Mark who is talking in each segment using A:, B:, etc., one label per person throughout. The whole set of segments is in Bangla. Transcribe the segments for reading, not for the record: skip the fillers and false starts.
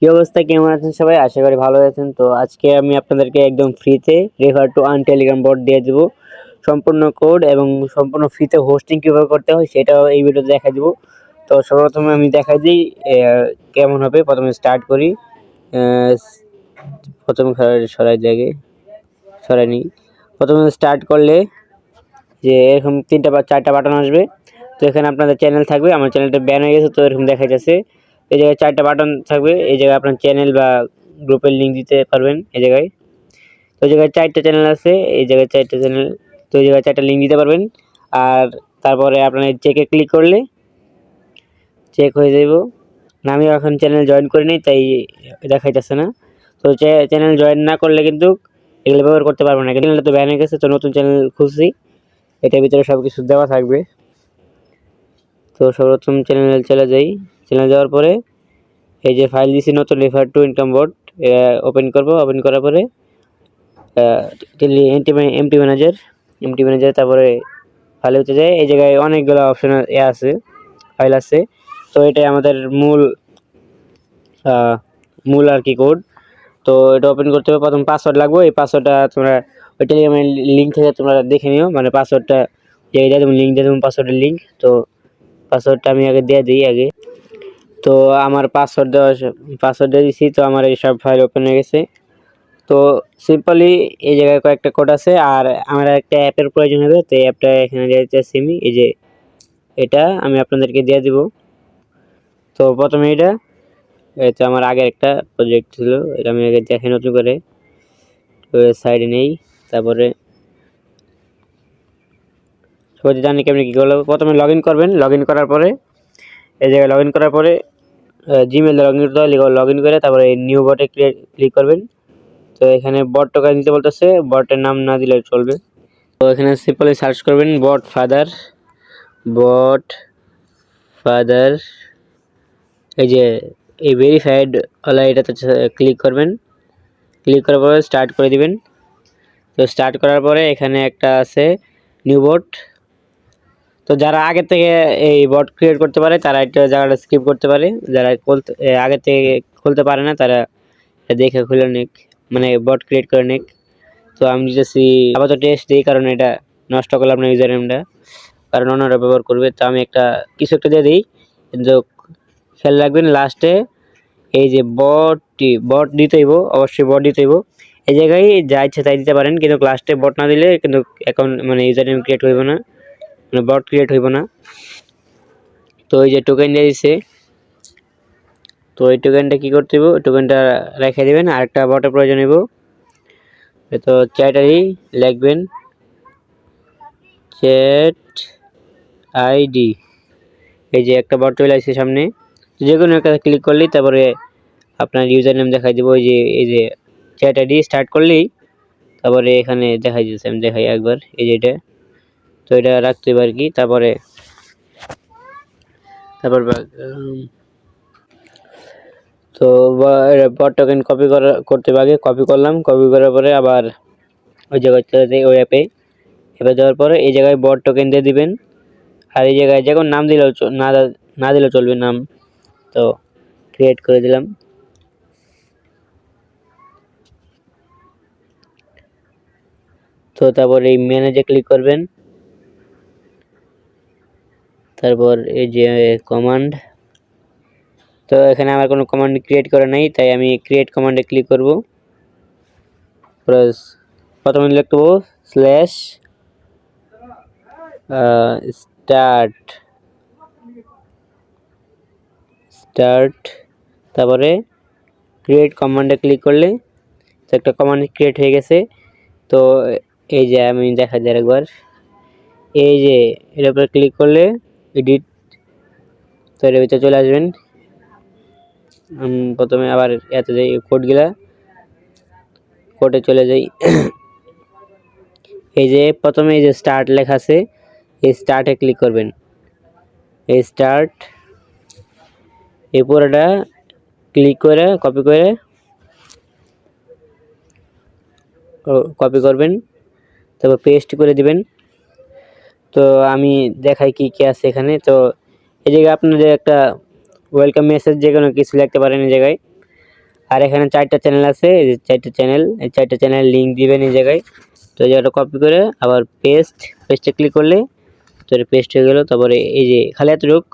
A: কি অবস্থা, কেমন আছেন সবাই? আশা করি ভালো আছেন। তো আজকে আমি আপনাদেরকে একদম ফ্রিতে refer to earn Telegram bot দিয়ে দেব, সম্পূর্ণ কোড এবং সম্পূর্ণ ফ্রিতে হোস্টিং কিভাবে করতে হয় সেটাও এই ভিডিওতে দেখা দিব। তো সর্বপ্রথমে আমি দেখা দিই কেমন হবে। প্রথমে স্টার্ট করি। প্রথমে সরাই জায়গায় সরাই নিই। প্রথমে স্টার্ট করলে যে এরকম 3টা বা 4টা বাটন আসবে। তো এখানে আপনাদের চ্যানেল থাকবে। আমার চ্যানেলটা ব্যান হয়ে গেছে, তো এরকম দেখা যাচ্ছে। এই জায়গায় 4টা বাটন থাকবে। এই জায়গায় আপনার চ্যানেল বা গ্রুপের লিঙ্ক দিতে পারবেন। এই জায়গায় তো এই জায়গায় 4টা চ্যানেল আছে। এই জায়গায় 4টা চ্যানেল, তো এই জায়গায় 4টা লিঙ্ক দিতে পারবেন। আর তারপরে আপনার চেকে ক্লিক করলে চেক হয়ে যাব। আমি এখন চ্যানেল জয়েন করি নাই, তাই দেখাইতেছে না। তো চ্যানেল জয়েন না করলে কিন্তু এগুলো ব্যবহার করতে পারবেন না। চ্যানেলটা তো ব্যান হয়ে গেছে, তো নতুন চ্যানেল খুলছি, এটার ভিতরে সব কিছু দেওয়া থাকবে। তো সর্বপ্রথম চ্যানেল চলে যাই। চ্যানেল যাওয়ার পরে এই যে ফাইল দিছি নতুন refer to income bot, open করব। ওপেন করার পরে এমটি ম্যানেজার, তারপরে ফাইল হতে যায়। এই জায়গায় অনেকগুলো অপশন আছে, ফাইল আছে। তো এটাই আমাদের মূল আর কি কোড। তো এটা ওপেন করতে হবে। প্রথম পাসওয়ার্ড লাগবে। এই পাসওয়ার্ডটা তোমরা ওই টেলিগ্রামের লিঙ্ক থেকে তোমরা দেখে নিও, মানে পাসওয়ার্ডটা দিয়ে দেবো, লিঙ্ক দিয়ে দেবো পাসওয়ার্ডের লিঙ্ক। তো পাসওয়ার্ডটা আমি আগে দিয়ে দিই আগে। তো আমার পাসওয়ার্ড দিয়ে দিছি। তো আমার এই সব ফাইল ওপেন হয়ে গেছে। তো সিম্পলি এই জায়গায় কয়েকটা কোড আছে, আর আমার একটা অ্যাপের প্রয়োজন হবে। তো এই অ্যাপটা এখানে দিয়ে দিতেছি আমি। এই যে এটা আমি আপনাদেরকে দিয়ে দিব। তো প্রথমে এটা আমার আগের একটা প্রজেক্ট ছিল, এটা আমি আগে দেখে নতুন করে সাইডে নেই। তারপরে সবাই জানি কেমনি কী করলো। প্রথমে লগ ইন করবেন। লগ ইন করার পরে এই জায়গায় লগ ইন করার পরে জিমেল লগ ইন করতে হয়। লগ ইন করে তারপরে নিউ বটে ক্লিক করবেন। তো এখানে বট টোকেন দিতে বলতেছে, বটের নাম না দিলে চলবে। তো এখানে সিম্পলি সার্চ করবেন বট ফাদার। এই যে এই ভেরিফাইড ওলা, এটাতে ক্লিক করবেন। ক্লিক করার পরে স্টার্ট করে দিবেন। তো স্টার্ট করার পরে এখানে একটা আছে নিউ বট। তো যারা আগে থেকে এই বট ক্রিয়েট করতে পারে তারা একটা জায়গাটা স্কিপ করতে পারে। যারা আগে থেকে খুলতে পারে না তারা দেখে খুলে নিক, মানে বট ক্রিয়েট করে নিক। তো আমি দিতেছি আপাতত টেস্ট দিই, কারণ এটা নষ্ট করলাম না ইউজার নেমটা, কারণ অন্যরা ব্যবহার করবে। তো আমি কিছু একটা দিয়ে দিই, কিন্তু খেয়াল রাখবেন লাস্টে এই যে বট দিতে হইব, অবশ্যই বট দিতে হইব। এই জায়গায় যা ইচ্ছে তাই দিতে পারেন, কিন্তু লাস্টে বট না দিলে কিন্তু অ্যাকাউন্ট মানে ইউজার নেম ক্রিয়েট হইব না, মানে বট ক্রিয়েট হইব না। তো এই যে টোকেন দিয়ে দিচ্ছে, তো এই টোকেনটা কি করতে হইব, টোকেনটা রেখে দিবেন। আরেকটা বটের প্রয়োজন হইব। তো চ্যাটারি লিখবেন, চ্যাট আইডি। এই যে একটা বট চলে আসছে সামনে, যে কোনো একটা ক্লিক করলেই তারপরে আপনার ইউজার নেম দেখাই দেবো। এই যে চ্যাট আইডি স্টার্ট করলেই তারপরে এখানে দেখাই দিচ্ছে। আমি দেখাই একবার, এই যে এটা। তো এটা রাখতে হবে আর কি। তারপর তো বট টোকেন কপি করতে হবে। আগে কপি করলাম, কপি করার পরে আবার ওই জায়গায় চলে যাই, ওই অ্যাপে যাওয়ার পরে এই জায়গায় বট টোকেন দিয়ে দিবেন। আর এই জায়গায় যে কোনো নাম দিলেও না দিলেও চলবে নাম। তো ক্রিয়েট করে দিলাম। তো তারপর এই ম্যানেজে ক্লিক করবেন। তারপর এই যে কমান্ড, তো এখানে আমার কোনো কমান্ড ক্রিয়েট করা নাই, তাই আমি ক্রিয়েট কমান্ডে ক্লিক করব। প্রথমে লিখব স্ল্যাশ স্টার্ট, তারপরে ক্রিয়েট কমান্ডে ক্লিক করলে তো একটা কমান্ড ক্রিয়েট হয়ে গেছে। তো এই যে আমি দেখা যায় একবার, এই যে এর উপরে ক্লিক করলে এডিট, তো এর ভিতরে চলে আসবেন। প্রথমে আবার এতে যাই, কোডে চলে যাই। এই যে প্রথমে এই যে স্টার্ট লেখা আছে, এই স্টার্টে ক্লিক করবেন। এই স্টার্ট, এই পুরোটা ক্লিক করে কপি করবেন, তারপর পেস্ট করে দিবেন। তো আমি দেখাই কি কি আছে এখানে। তো এই জায়গায় আপনাদের একটা ওয়েলকাম মেসেজ যে কোনো কিছু লিখতে পারেন এই জায়গায়। আর এখানে 4টা চ্যানেল আছে, এই যে 4টা চ্যানেল, এই 4টা চ্যানেল লিংক দিবেন এই জায়গায়। তো এই জায়গাটা কপি করে আবার পেস্টে ক্লিক করলে তো পেস্ট হয়ে গেল। তারপরে এই যে খালি এতটুক,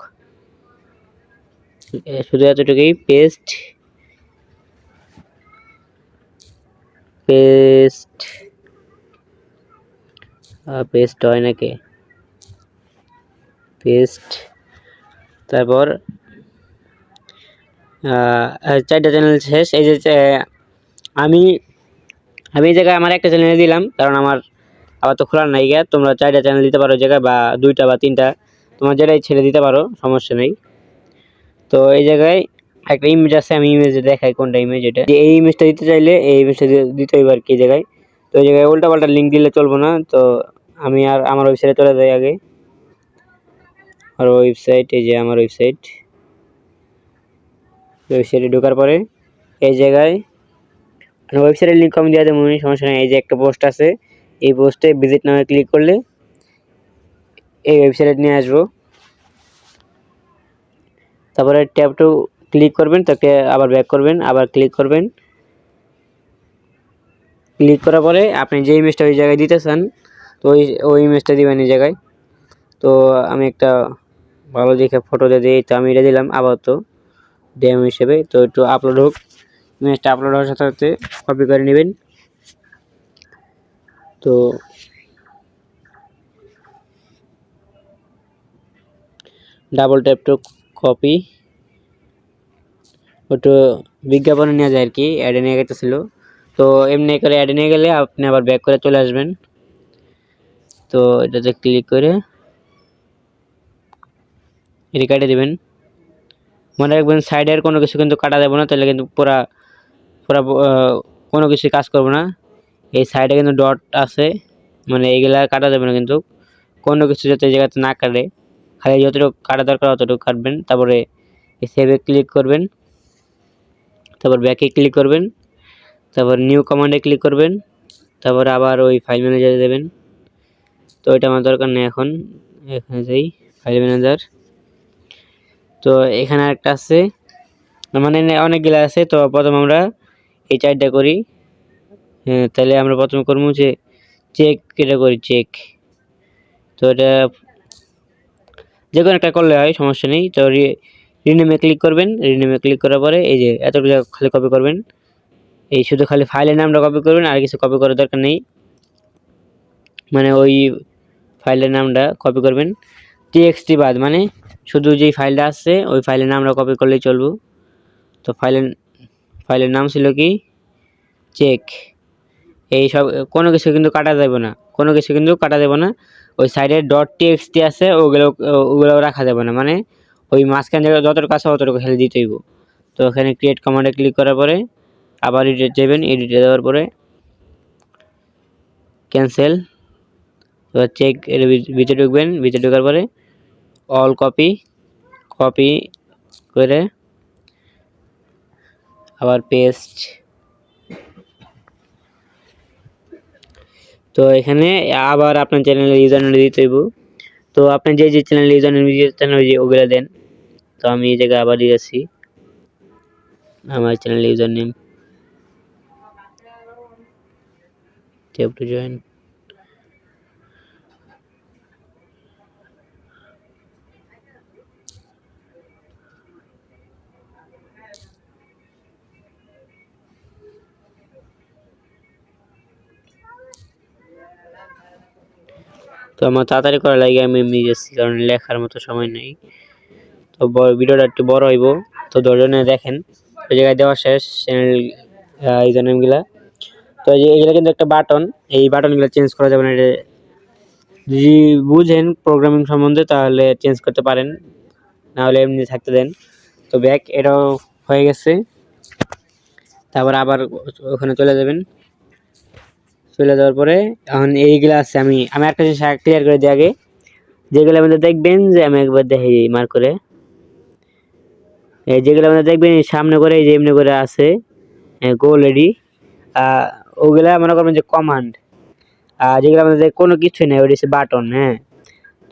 A: শুধু এতটুকুই পেস্ট হয় নাকি পেস্ট। তারপর 4টা চ্যানেল শেষ। এই যে আমি এই জায়গায় আমার একটা চ্যানেলে দিলাম, কারণ আমার আবার তো খোলার নাই গিয়া। তোমরা 4টা চ্যানেল দিতে পারো জায়গায়, বা 2টা বা 3টা, তোমার যেটাই ছেড়ে দিতে পারো, সমস্যা নেই। তো এই জায়গায় একটা ইমেজ আছে, আমি ইমেজে দেখাই কোনটা ইমেজ। এটা এই ইমেজটা দিতে চাইলে এই ইমেজটা দিতে হইব আর কি জায়গায়। তো এই জায়গায় উল্টা পাল্টা লিঙ্ক দিলে চলবো না। তো আমি আর আমার ওয়েবসাইটে চলে যাই আগে। আর ওয়েবসাইট, এই যে আমার ওয়েবসাইটে ঢোকার পরে এই জায়গায় ওয়েবসাইটের লিঙ্ক আমি দিয়ে দেবো, সমস্যা নেই। এই যে একটা পোস্ট আছে, এই পোস্টে ভিজিট নামে ক্লিক করলে এই ওয়েবসাইটে নিয়ে আসবো। তারপরে ট্যাব টু ক্লিক করবেন, তাকে আবার ব্যাক করবেন, আবার ক্লিক করবেন। ক্লিক করার পরে আপনি যে ইমেজটা ওই জায়গায় দিতে চান, তো ওই ইমেজটা দিবেন এই জায়গায়। তো আমি একটা ভালো দেখে ফটো দিয়ে দিই, তো আমি এটা দিলাম আপাতত ডেমো হিসেবে। তো একটু আপলোড হোক, ইমেজটা আপলোড হওয়ার সাথে সাথে কপি করে নেবেন। তো ডাবল ট্যাপ টু কপি, ওটা বিজ্ঞাপনে নেওয়া যায় আর কি, অ্যাডে নিয়ে গেছিল। তো এমনি করে অ্যাডে নিয়ে গেলে আপনি আবার ব্যাক করে চলে আসবেন। তো এটাতে ক্লিক করে এটা কেটে দেবেন। মনে রাখবেন সাইডের কোনো কিছু কিন্তু কাটা যাবে না, তাহলে কিন্তু পুরা কোনো কিছু কাজ করবে না। এই সাইডে কিন্তু ডট আছে, মানে এইগুলা কাটা যাবে না, কিন্তু কোনো কিছু যাতে এই জায়গাতে না কাটে, খালি যতটুকু কাটা দরকার ততটুকু কাটবেন। তারপরে সেভে ক্লিক করবেন, তারপর ব্যাকে ক্লিক করবেন, তারপর নিউ কমান্ডে ক্লিক করবেন, তারপর আবার ওই ফাইল ম্যানেজারে দেবেন। তো এটা আমার দরকার নেই এখন, এখানে যাই ফাইল ম্যানেজার। তো এখানে একটা আছে, মানে অনেকগুলো আছে। তো প্রথম আমরা এই 4টা করি। তাহলে আমরা প্রথমে করবো যে চেক, এটা করি চেক। তো এটা যে কোনো একটা করলে হয়, সমস্যা নেই। তো রিনেমে ক্লিক করবেন, রিনেমে ক্লিক করার পরে এই যে এতগুলো খালি কপি করবেন, এই শুধু খালি ফাইলের নামটা কপি করবেন, আর কিছু কপি করার দরকার নেই। মানে ওই ফাইলের নামটা কপি করবেন, টিএক্সটি বাদ, মানে শুধু যেই ফাইলটা আছে ওই ফাইলের নামটা কপি করলেই চলবে। তো ফাইলের নাম ছিল কি চেক। এই সব কোনো কিছু কিন্তু কাটা যাবে না, কোনো কিছু কিন্তু কাটা যাবে না। ওই সাইডে .txt আছে, ওগুলো রাখা যাবে না, মানে ওই মাঝখান জায়গায় যতটুকু আছে ততটুকু খালি দিতে হইব। তো এখানে ক্রিয়েট কমান্ডে ক্লিক করার পরে আবার এডিট দেবেন, এডিটে দেওয়ার পরে ক্যান্সেল। এবার চেক এর ভিতরে ঢুকবেন, ভিতরে ঢোকার পরে অল কপি করে আবার পেস্ট। তো এখানে আবার আপনার চ্যানেলের ইউজার নেম দিতে হইব। তো আপনি যে চ্যানেলের ইউজার নেম দিয়েছেন ওগুলা দেন। তো আমি এই জায়গায় আবার দিয়েছি আমার channel user name, tap to join. তো আমার তাড়াতাড়ি করা লাগে, আমি এমনি যাচ্ছি, কারণ লেখার মতো সময় নেই। তো ভিডিওটা একটু বড় হইব, তো ধৈর্য নিয়ে দেখেন। ওই জায়গায় দেওয়া শেষ চ্যানেল ইউজার নেমগুলা। তো এইগুলা কিন্তু একটা বাটন, এই বাটনগুলো চেঞ্জ করা যাবে না। যদি বুঝেন প্রোগ্রামিং সম্বন্ধে তাহলে চেঞ্জ করতে পারেন, না হলে এমনি থাকতে দেন। তো ব্যাক এটাও হয়ে গেছে। তারপর আবার ওখানে চলে যাবেন, চলে যাওয়ার পরে এখন এইগুলা আছে, আমি একটা জিনিস ক্লিয়ার করে দিই আগে। যেগুলো আমাদের দেখবেন যে আমি একবার দেখি মার্ক করে, যেগুলো আমাদের দেখবেন সামনে করে এই যে এমনি করে আছে গো রেডি, ওগুলা মনে করবেন যে কমান্ড। যেগুলো আমাদের কোনো কিছু নেই, ওইটা হচ্ছে বাটন। হ্যাঁ,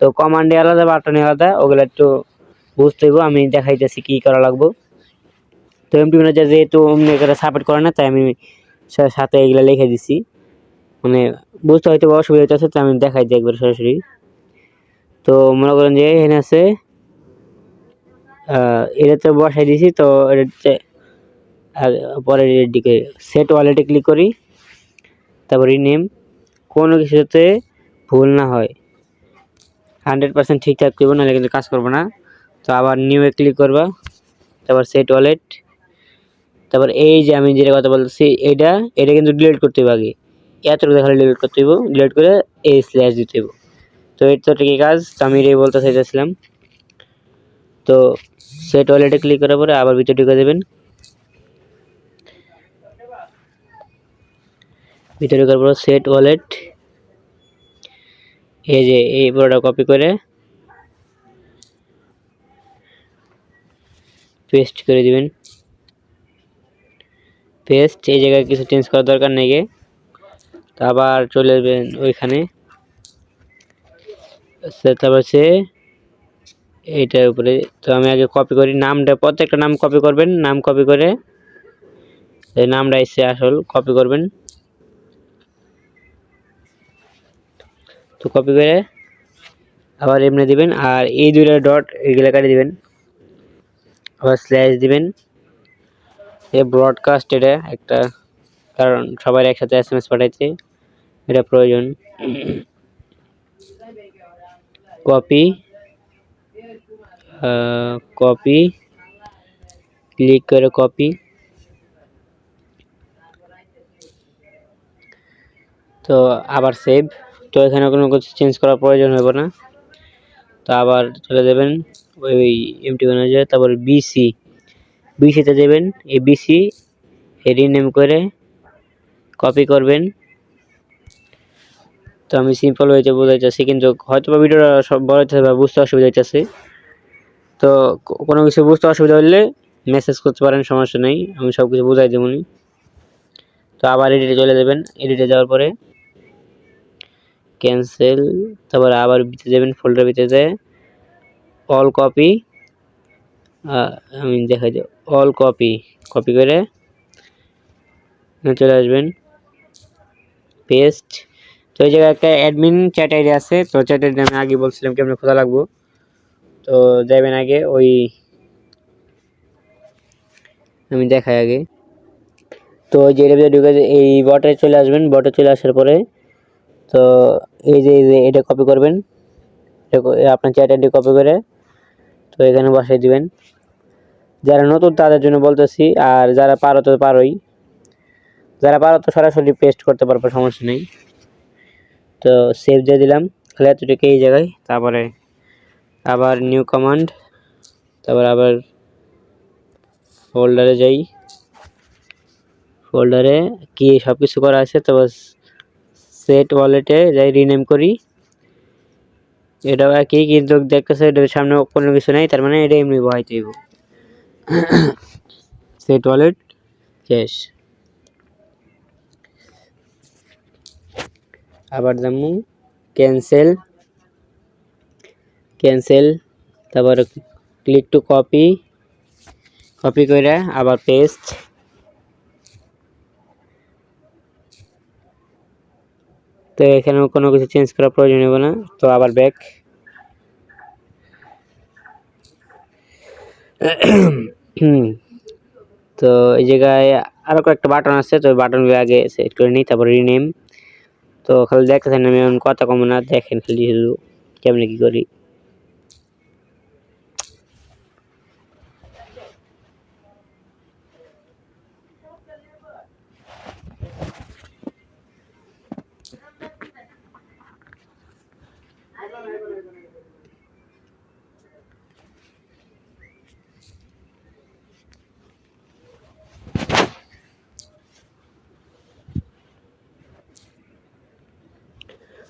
A: তো কমান্ডে আলাদা, বাটনে আলাদা, ওগুলো একটু বুঝতে হইব। আমি দেখাইতেছি কি করা লাগবে। তো এমটি ম্যানেজার যেহেতু অমনি করে সাপোর্ট করে না, তাই আমি সাথে এগুলো লিখে দিছি, মানে বুঝতে হয়তো অসুবিধা হচ্ছে, তো আমি দেখাই দিই একবার সরাসরি। তো মনে করেন যে এখানে আছে এটাতে বসাই দিয়েছি, তো এটা পরে দিকে সেট ওয়ালেটে ক্লিক করি, তারপর রিনেম, কোনো কিছুতে ভুল না হয়, 100% ঠিকঠাক করবো, নাহলে কিন্তু কাজ করবো না। তো আবার নিউয়ে ক্লিক করবা, তারপর সেট ওয়ালেট, তারপর এই যে আমি যেটা কথা বলতেছি এটা কিন্তু ডিলিট করতে হবে আগে, এতটুকু দেখালে ডিলিট করতে হইব, ডিলিট করে এই স্ল্যাশ দিতে হইব। তো এর তো ঠিকই কাজ, তো আমি এটাই বলতে চাইতেছিলাম। তো সেট ওয়ালেটে ক্লিক করার পরে আবার ভিতরে ঢুকে দেবেন, ভিতরে ঢোকার পর সেট ওয়ালেট, এই যে এই পুরোটা কপি করে পেস্ট করে দিবেন। পেস্ট, এই জায়গায় কিছু চেঞ্জ করার দরকার নেই গে, তো আবার চলে যাবেন ওইখানে, তারপর সে এইটার উপরে। তো আমি আগে কপি করি নামটা, প্রত্যেকটা নাম কপি করবেন, নাম কপি করে এই নামটা এসে আসল কপি করবেন। তো কপি করে আবার এমনি দিবেন, আর এই দুইটা ডট এগুলো কাটে দিবেন, আবার স্ল্যাশ দিবেন। এই ব্রডকাস্ট এটা একটা, কারণ সবাই একসাথে এসএমএস পাঠাইছে, এটা প্রয়োজন। কপি, কপি, ক্লিক করে কপি, তো আবার সেভ। তো এখানে কোনো কিছু চেঞ্জ করার প্রয়োজন হবে না। তো আবার চলে যাবেন ওই এমটি ম্যানেজার, তারপর বিসিতে যাবেন, এই বিসি রিনেম করে কপি করবেন। তো আমি সিম্পল ওয়েতে বোঝাইতেছি, কিন্তু হয়তো বা ভিডিওটা সব বড় হচ্ছে বা বুঝতে অসুবিধা হইতেছে। তো কোনো কিছু বুঝতে অসুবিধা হলে মেসেজ করতে পারেন, সমস্যা নেই, আমি সব কিছু বুঝাই দেবনি। তো আবার এডিটে চলে যাবেন, এডিটে যাওয়ার পরে ক্যান্সেল, তারপর আবার ভিতরে যাবেন, ফোল্ডার ভিতরে অল কপি, আমি দেখাই দিই, অল কপি, কপি করে চলে আসবেন, পেস্ট। তো এই জায়গায় একটা অ্যাডমিন চ্যাট আইডি আছে, তো চ্যাট আইডি আমি আগে বলছিলাম কেমন খোঁজা লাগবো। তো যাবেন আগে ওই, আমি দেখাই আগে। তো যে ঢুকে এই বটে চলে আসবেন, বটে চলে আসার পরে তো এই যে এটা কপি করবেন, আপনার চ্যাট আইডি কপি করে তো এখানে বসাই দিবেন। যারা নতুন তাদের জন্য বলতেছি, আর যারা পারো তো পারোই, যারা পারো তো সরাসরি পেস্ট করতে পারবো, সমস্যা নেই। তো সেভ দিয়ে দিলাম, তাহলে এতটুকু এই জায়গায়। তারপরে আবার নিউ কমান্ড, তারপর আবার ফোল্ডারে যাই, ফোল্ডারে কি সব কিছু করা আছে, তারপর সেট ওয়ালেটে যাই, রিনেম করি। এটাও একই, কিন্তু দেখতেছে এটার সামনে কোনো কিছু নেই, তার মানে এটা এমনি বহাইতে হইব। সেট ওয়ালেট শেষ, আবার যেমন ক্যান্সেল, তারপর ক্লিক টু কপি, কপি করে আবার পেস্ট। তো এখানে কোনো কিছু চেঞ্জ করার প্রয়োজন হবে না। তো আবার ব্যাক, তো এই জায়গায় আরো কয়েকটা বাটন আছে, তো বাটনগুলো আগে সেট করে নিই, তারপর রিনেম। তো খালি দেখতেছেন আমি এখন কথা কম না, দেখেন খালি শুধু কেমনি কি করি।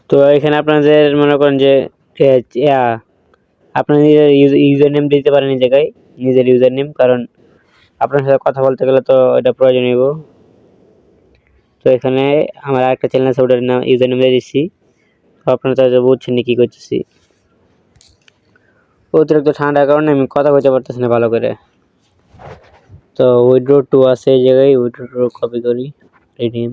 A: তো এখানে আপনাদের মনে করেন যে আপনার নিজের ইউজার নেম দিতে পারেন এই জায়গায়, নিজের ইউজার নেম, কারণ আপনার সাথে কথা বলতে গেলে তো এটা প্রয়োজন হইব। তো এখানে আমার একটা চ্যানেল আছে, ওটার নাম ইউজার নেম দিয়ে দিচ্ছি। আপনারা তো বুঝছেন কি করতেছি। অতিরিক্ত ঠান্ডার কারণে আমি কথা বলতে পারতেছি না ভালো করে। তো উইথড্র টু আছে এই জায়গায়, উইথড্র টু কপি করি, rename,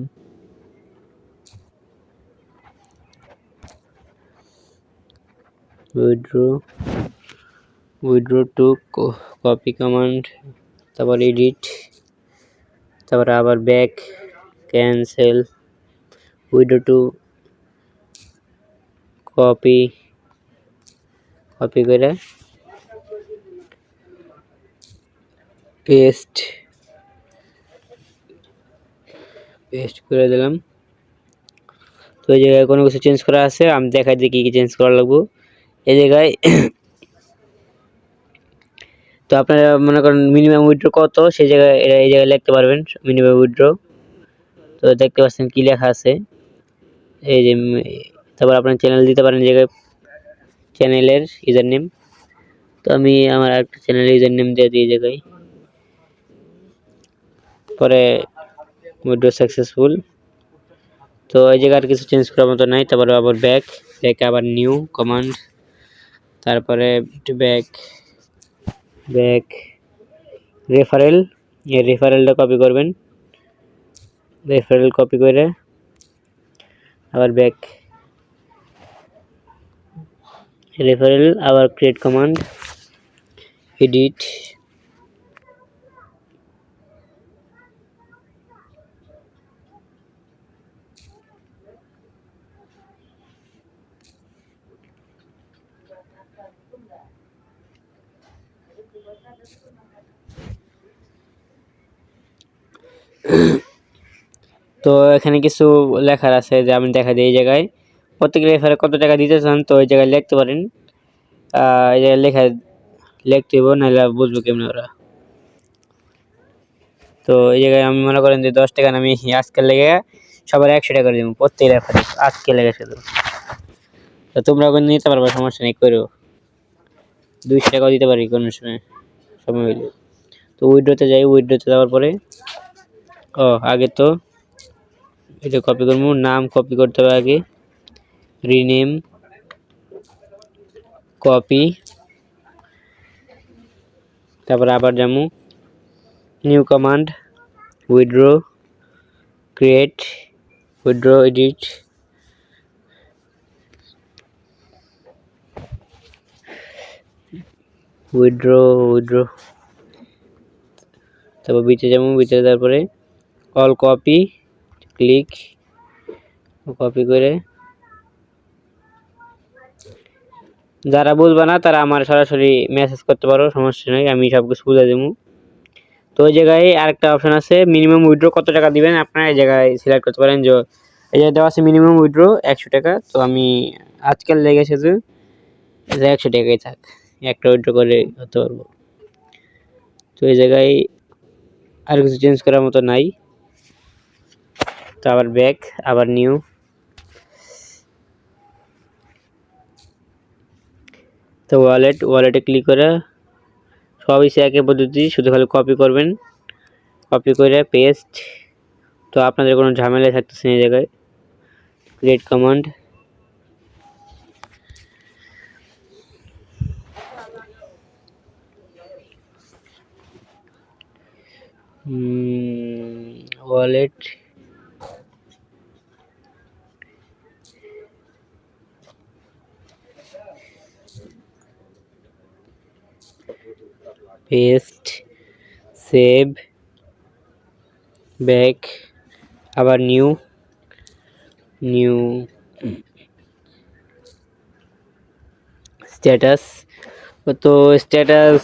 A: withdraw to copy command, তারপর এডিট, তারপর আবার back, cancel, withdraw to copy করে পেস্ট করে দিলাম। তো এই জায়গায় কোনো কিছু চেঞ্জ করা আছে, আমি দেখাই দিই কি চেঞ্জ করা লাগবে এই জায়গায়। তো আপনারা মনে করেন মিনিমাম উইথড্র কত, সেই জায়গায় এই জায়গায় লিখতে পারবেন মিনিমাম উইথড্র। তো দেখতে পাচ্ছেন কি লেখা আছে এই যে। তারপর আপনার চ্যানেল দিতে পারেন এই জায়গায়, চ্যানেলের ইউজার নেম। তো আমি আমার একটা চ্যানেলের ইউজার নেম দিয়ে দিই এই জায়গায়। পরে উইথড্র সাকসেসফুল। তো এই জায়গায় আর কিছু চেঞ্জ করার মতো নাই। তারপরে আবার ব্যাক আবার নিউ কমান্ড, তারপরে ব্যাক রেফারেল, এই রেফারেলটা কপি করবেন, রেফারেল কপি করে আবার ব্যাক রেফারেল, আবার ক্রিয়েট কমান্ড, এডিট, তো এখানে কিছু লেখার আছে যে আমি দেখা দিই এই জায়গায় প্রত্যেক রেফারে কত টাকা দিতে চান, তো এই জায়গায় লিখতে পারেন। এই জায়গায় লিখতে হবে, নাহলে বুঝবো কেমনি ওরা। তো এই জায়গায় আমি মনে করেন যে 10 টাকা আমি আজকে লেগে সবার 100 টাকা করে দেবো প্রত্যেক রেফারে আজকে লেগে শুধু। তো তোমরা ওখানে নিতে পারবে, সমস্যা নেই, করো 200 টাকাও দিতে পারি কোনো সময় হইলে। তো উইথড্রতে যাই, উইথড্রতে যাওয়ার পরে আগে তো এটা কপি করবো, নাম কপি করতে হবে আগে, রিনেম, কপি, তারপর আবার যাবো new command, withdraw, create, withdraw, edit, withdraw, তারপর ভিতরে যাবো, ভিতরে তারপরে অল কপি, ক্লিক, কপি করে। যারা বুঝবে না তারা আমার সরাসরি মেসেজ করতে পারো, সমস্যা নেই, আমি সবকিছু বুঝে দেবো। তো ওই জায়গায় আরেকটা অপশন আছে মিনিমাম উইথড্র কত টাকা দিবেন, আপনারা এই জায়গায় সিলেক্ট করতে পারেন। যে এই জায়গায় দেওয়া আছে মিনিমাম উইথড্র 100 টাকা। তো আমি আজকাল লেগেছে যে 100 টাকাই থাক, একটা উইথড্র করে হতে পারবো। তো এই জায়গায় আর কিছু চেঞ্জ করার মতো নাই। তো আবার ব্যাক, আবার নিউ, তো ওয়ালেটে ক্লিক করে সবই সে একই পদ্ধতি, শুধু খালি কপি করবেন, কপি করে পেস্ট। তো আপনাদের কোনো ঝামেলা থাকতেছে না এই জায়গায়, create command, wallet, paste, save, back, আবার নিউ স্ট্যাটাস। তো স্ট্যাটাস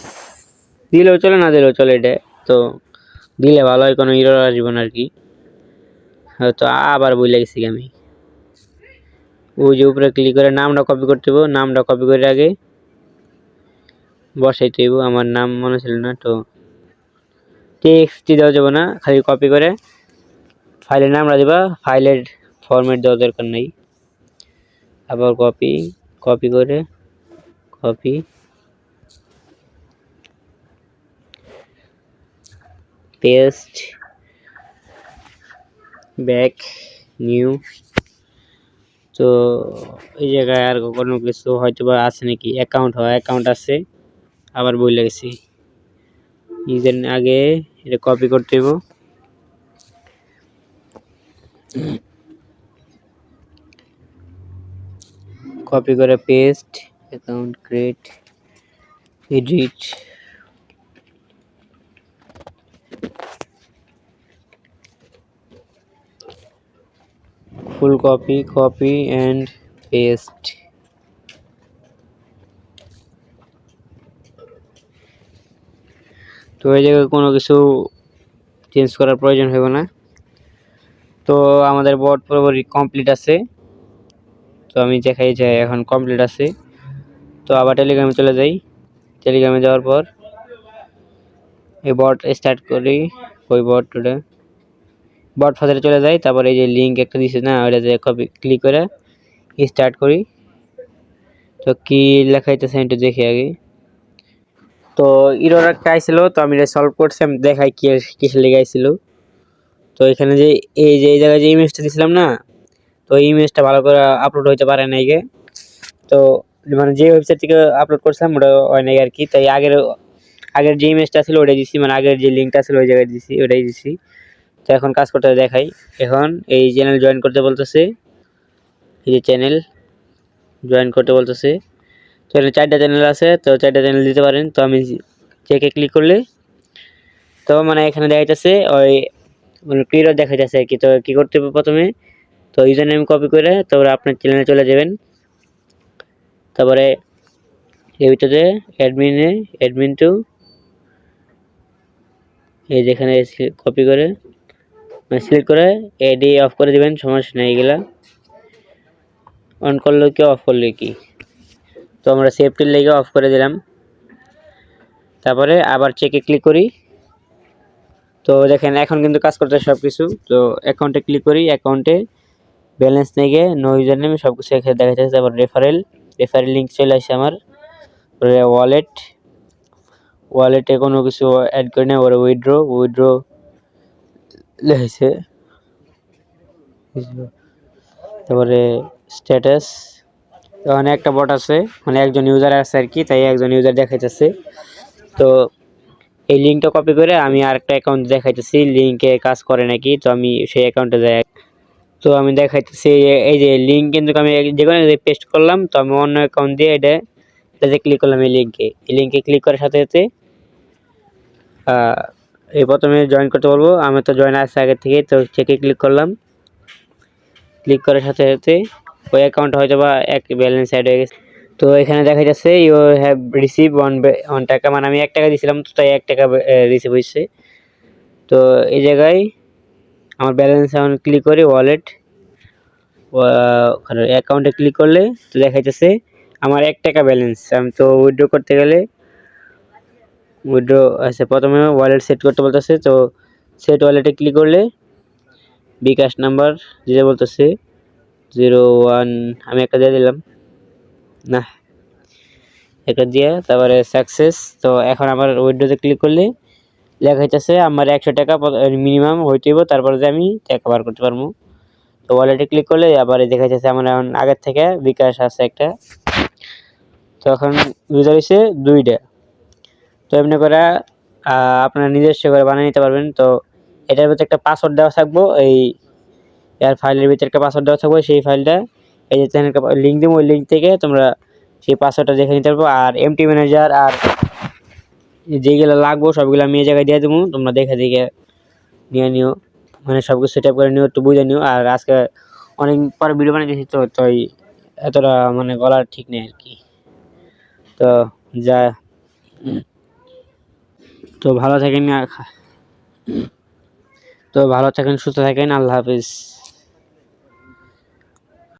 A: দিলেও চলে, না দিলেও চলে, এটা তো দিলে ভালো হয়, কোনো এরর আসবে না আর কি। হয়তো আবার বলে গেছি আমি, ওই যে উপরে ক্লিক করে নামটা কপি করতে হবে, নামটা কপি করে আগে বসাইতে হইব। আমার নাম মনে ছিল না, তো টেক্সট দেওয়া যাবে না, খালি কপি করে ফাইলের নামটা দিবা, ফাইলের ফরম্যাট দেওয়ার দরকার নেই। আবার কপি করে পেস্ট, ব্যাক, নিউ। তো এই জায়গায় আর কোনো কিছু হয়তো বা আছে নাকি, অ্যাকাউন্ট আছে, আবার বলে গেছি ইউজার আগে এটা কপি করতে হবে, কপি করে paste, account create, edit, full copy and paste. তো এই জায়গায় কোনো কিছু চেঞ্জ করার প্রয়োজন হবে না। তো আমাদের বট পুরোপুরি কমপ্লিট আছে। তো আমি দেখাই যে এখন কমপ্লিট আছে। তো আবার টেলিগ্রামে চলে যাই। টেলিগ্রামে যাওয়ার পর এই বট স্টার্ট করি। ওই বটটা বট ফাদারে চলে যাই, তারপর এই যে লিঙ্ক একটা দিছে না, ওইটাতে কপি ক্লিক করে স্টার্ট করি। তো কি লেখাইতেছে একটু দেখি আগে। তো এরর একটা আইছিল, তো আমি এটা সলভ করছি, আমি দেখাই কিসের লেগে আইছিল। তো এখানে যে এই জায়গায় যে ইমেজটা দিছিলাম না, তো এই ইমেজটা ভালো করে আপলোড হইতে পারে নাই গে। তো মানে যে ওয়েবসাইট থেকে আপলোড করছিলাম ওটা হয় নাই আর কি। তাই আগের যে ইমেজটা ছিল ওটাই দিছি, মানে আগের যে লিঙ্কটা ছিল ওই জায়গায় দিছি, ওটাই দিছি। তো এখন কাজ করতে দেখাই। এখন এই চ্যানেল জয়েন করতে বলতেছে, এই যে চ্যানেল জয়েন করতে বলতেছে। তো এখানে 4টা চ্যানেল আছে, তো 4টা চ্যানেল দিতে পারেন। তো আমি চেকে ক্লিক করলে তো মানে এখানে দেখা যাচ্ছে ওই মানে ক্লিয়ার দেখা যাচ্ছে আর কি। তো কি করতে হবে প্রথমে, তো ইউজার নেম কপি করে তারপরে আপনার চ্যানেলে চলে যাবেন। তারপরে এর ভিতরে অ্যাডমিন টু এই যেখানে কপি করে সিলেক্ট করে এডি অফ করে দিবেন, সমস্যা নেই এগুলা। অন করলে কি অফ করলে কি, তো আমরা সেফটির লেগে অফ করে দিলাম। তারপরে আবার চেকে ক্লিক করি। তো দেখেন এখন কিন্তু কাজ করতে সব কিছু। তো অ্যাকাউন্টে ক্লিক করি, অ্যাকাউন্টে ব্যালেন্স নেগে নো ইউজার নেম সব কিছু এখানে দেখা যাচ্ছে। তারপর রেফারেল লিঙ্ক চলে আসে আমার। ওয়ালেটে কোনো কিছু অ্যাড করে নেই। ওরা উইথড্র লেগেছে। তারপরে স্ট্যাটাস, ওখানে একটা বট আছে, মানে একজন ইউজার আছে আর কি, তাই একজন ইউজার দেখাইতেছে। তো এই লিঙ্কটা কপি করে আমি আরেকটা অ্যাকাউন্ট দেখাইতেছি, লিঙ্কে কাজ করে নাকি। তো আমি সেই অ্যাকাউন্টে যাই। তো আমি দেখাইতেছি এই যে লিঙ্ক কিন্তু আমি যেখানে পেস্ট করলাম, তো আমি অন্য অ্যাকাউন্ট দিয়ে এটাতে ক্লিক করলাম। এই লিঙ্কে ক্লিক করার সাথে সাথে এই প্রথমে জয়েন করতে বলবো। আমি তো জয়েন আছে আগে থেকে, তো চেকে ক্লিক করলাম। ক্লিক করার সাথে সাথে ওই অ্যাকাউন্ট হয়তো বা এক ব্যালেন্স অ্যাড হয়ে গেছে। তো এখানে দেখা যাচ্ছে ইউ হ্যাভ রিসিভ 1 টাকা, মানে আমি 1 টাকা দিয়েছিলাম, তো তাই 1 টাকা রিসিভ হয়েছে। তো এই জায়গায় আমার ব্যালেন্স এখন ক্লিক করি, ওয়ালেট অ্যাকাউন্টে ক্লিক করলে তো দেখা যাচ্ছে আমার 1 টাকা ব্যালেন্স। আমি তো উইথড্র করতে গেলে উইথড্র আছে, প্রথমে ওয়ালেট সেট করতে বলতেছে। তো সেট ওয়ালেটে ক্লিক করলে বিকাশ নাম্বার দিতে বলতেছে 01, আমি একটা দিয়ে দিলাম না, একটা দিয়ে তারপরে সাকসেস। তো এখন আমার উইথড্রতে ক্লিক করলে লেখা হইতেছে আমার 100 টাকা মিনিমাম হইতে হবে, তারপরে যে আমি টাকা বার করতে পারবো। তো ওয়ালেটে ক্লিক করলে আবার দেখা যাচ্ছে আমার এখন আগের থেকে বিকাশ আছে একটা। তো এখন ইউজার হয়েছে 2টা। তো এমনি করে আপনারা নিজস্ব করে বানিয়ে নিতে পারবেন। তো এটার ভিতরে একটা পাসওয়ার্ড দেওয়া থাকবো, এই এর ফাইলের ভিতরে একটা পাসওয়ার্ড দেওয়া থাকবে। সেই ফাইলটা এই যে চ্যানেলকে লিঙ্ক দিব, ওই লিঙ্ক থেকে তোমরা সেই পাসওয়ার্ডটা দেখে নিতে পারবো। আর এমটি ম্যানেজার আর যেগুলো লাগবো সবগুলো আমি এই জায়গায় দিয়ে দেবো, তোমরা দেখে নিয়ে নিও, মানে সব কিছু সেট আপ করে নিও, একটু বুঝে নিও। আর আজকে অনেক পরে ভিডিও বানিয়েছি, তো তাই এতটা মানে বলার ঠিক নেই আর কি। তো যা তো ভালো থাকেন, সুস্থ থাকেন। আল্লাহ হাফিজ।